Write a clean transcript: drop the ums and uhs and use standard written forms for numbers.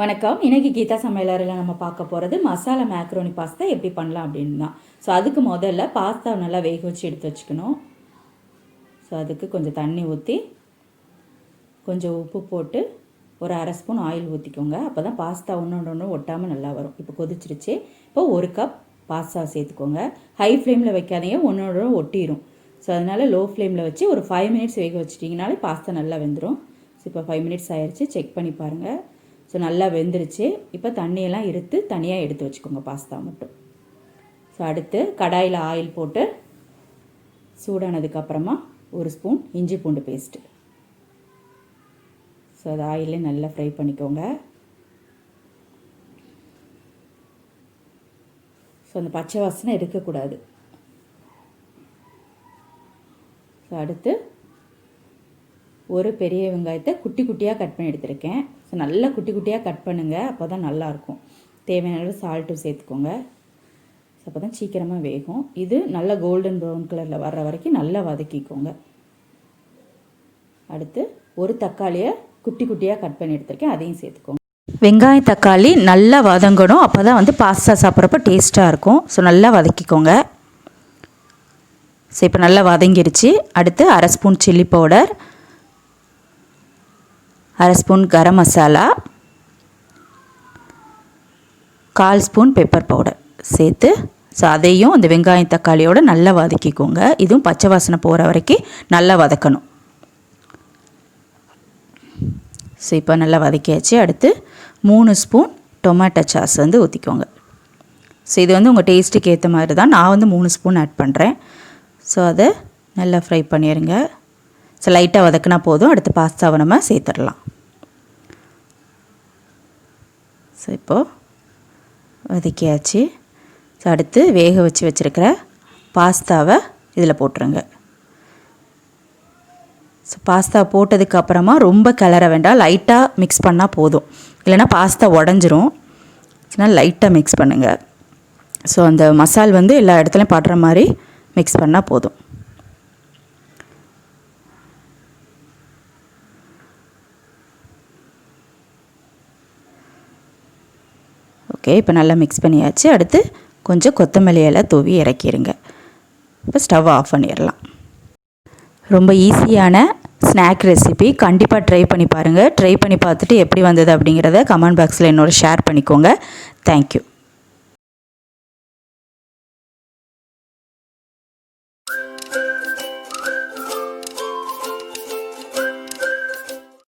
வணக்கம். இன்றைக்கி கீதா சமையலறையில் நம்ம பார்க்க போகிறது மசாலா மேக்ரோனி பாஸ்தா எப்படி பண்ணலாம் அப்படின்னு தான். ஸோ அதுக்கு முதல்ல பாஸ்தாவை நல்லா வேக வச்சு எடுத்து வச்சுக்கணும். ஸோ அதுக்கு கொஞ்சம் தண்ணி ஊற்றி கொஞ்சம் உப்பு போட்டு ஒரு அரை ஸ்பூன் ஆயில் ஊற்றிக்கோங்க. அப்போ தான் பாஸ்தா ஒன்று ஒட்டாமல் நல்லா வரும். இப்போ கொதிச்சிருச்சு. இப்போ ஒரு கப் பாஸ்தா சேர்த்துக்கோங்க. ஹை ஃப்ளேமில் வைக்காதீங்க, ஒன்றோட ஒட்டிடும். ஸோ அதனால் லோ ஃப்ளேமில் வச்சு ஒரு 5 மினிட்ஸ் வேக வச்சிட்டிங்கனாலே பாஸ்தா நல்லா வெந்துடும். ஸோ இப்போ 5 மினிட்ஸ் ஆயிடுச்சு, செக் பண்ணி பாருங்கள். ஸோ நல்லா வெந்துருச்சு. இப்போ தண்ணியெல்லாம் இருத்து தனியாக எடுத்து வச்சுக்கோங்க, பாஸ்தா மட்டும். ஸோ அடுத்து கடாயில் ஆயில் போட்டு சூடானதுக்கப்புறமா ஒரு ஸ்பூன் இஞ்சி பூண்டு பேஸ்ட்டு. ஸோ அது ஆயிலே நல்லா ஃப்ரை பண்ணிக்கோங்க. ஸோ அந்த பச்சை வாசனை இருக்கக்கூடாது. ஸோ அடுத்து ஒரு பெரிய வெங்காயத்தை குட்டி குட்டியாக கட் பண்ணி எடுத்துருக்கேன். ஸோ நல்லா குட்டி குட்டியாக கட் பண்ணுங்கள், அப்போ தான் நல்லாயிருக்கும். தேவையான அளவு சால்ட்டும் சேர்த்துக்கோங்க. ஸோ அப்போ தான் சீக்கிரமாக வேகும். இது நல்லா கோல்டன் ப்ரௌன் கலரில் வர்ற வரைக்கும் நல்லா வதக்கிக்கோங்க. அடுத்து ஒரு தக்காளியை குட்டி குட்டியாக கட் பண்ணி எடுத்துருக்கேன், அதையும் சேர்த்துக்கோங்க. வெங்காயம் தக்காளி நல்லா வதங்கணும், அப்போ தான் பாஸ்தா சாப்பிட்றப்ப டேஸ்ட்டாக இருக்கும். ஸோ நல்லா வதக்கிக்கோங்க. ஸோ இப்போ நல்லா வதங்கிடுச்சு. அடுத்து அரை ஸ்பூன் சில்லி பவுடர், அரை spoon garam masala, 1/4 spoon pepper powder சேர்த்து ஸோ அதையும் அந்த வெங்காயம் தக்காளியோடு நல்லா வதக்கிக்கோங்க. இதுவும் பச்சை வாசனை போகிற வரைக்கும் நல்லா வதக்கணும். ஸோ இப்போ நல்லா வதக்கியாச்சு. அடுத்து 3 ஸ்பூன் டொமேட்டோ சாஸ் ஊற்றிக்கோங்க. ஸோ இது உங்கள் டேஸ்ட்டுக்கு ஏற்ற மாதிரி தான். நான் 3 ஸ்பூன் ஆட் பண்ணுறேன். ஸோ அதை நல்லா ஃப்ரை பண்ணிடுங்க. ஸோ லைட்டாக வதக்கினா போதும். அடுத்து பாஸ்தாவை நம்ம சேர்த்துடலாம். ஸோ இப்போது வதக்கியாச்சு. ஸோ அடுத்து வேக வச்சு வச்சுருக்கிற பாஸ்தாவை இதில் போட்டுருங்க. ஸோ பாஸ்தா போட்டதுக்கப்புறமா ரொம்ப கிளற வேண்டாம், லைட்டாக மிக்ஸ் பண்ணால் போதும். இல்லைனா பாஸ்தா உடஞ்சிரும். அதனால் லைட்டாக மிக்ஸ் பண்ணுங்கள். ஸோ அந்த மசால் எல்லா இடத்துலையும் படுற மாதிரி மிக்ஸ் பண்ணால் போதும். ஓகே, இப்போ நல்லா மிக்ஸ் பண்ணியாச்சு. அடுத்து கொஞ்சம் கொத்தமல்லி இலை தூவி இறக்கிடுங்க. இப்போ ஸ்டவ் ஆஃப் பண்ணிடலாம். ரொம்ப ஈஸியான ஸ்நாக் ரெசிபி, கண்டிப்பாக ட்ரை பண்ணி பாருங்கள். ட்ரை பண்ணி பார்த்துட்டு எப்படி வந்தது அப்படிங்கிறத கமெண்ட் பாக்ஸில் என்னோட ஷேர் பண்ணிக்கோங்க. தேங்க்யூ.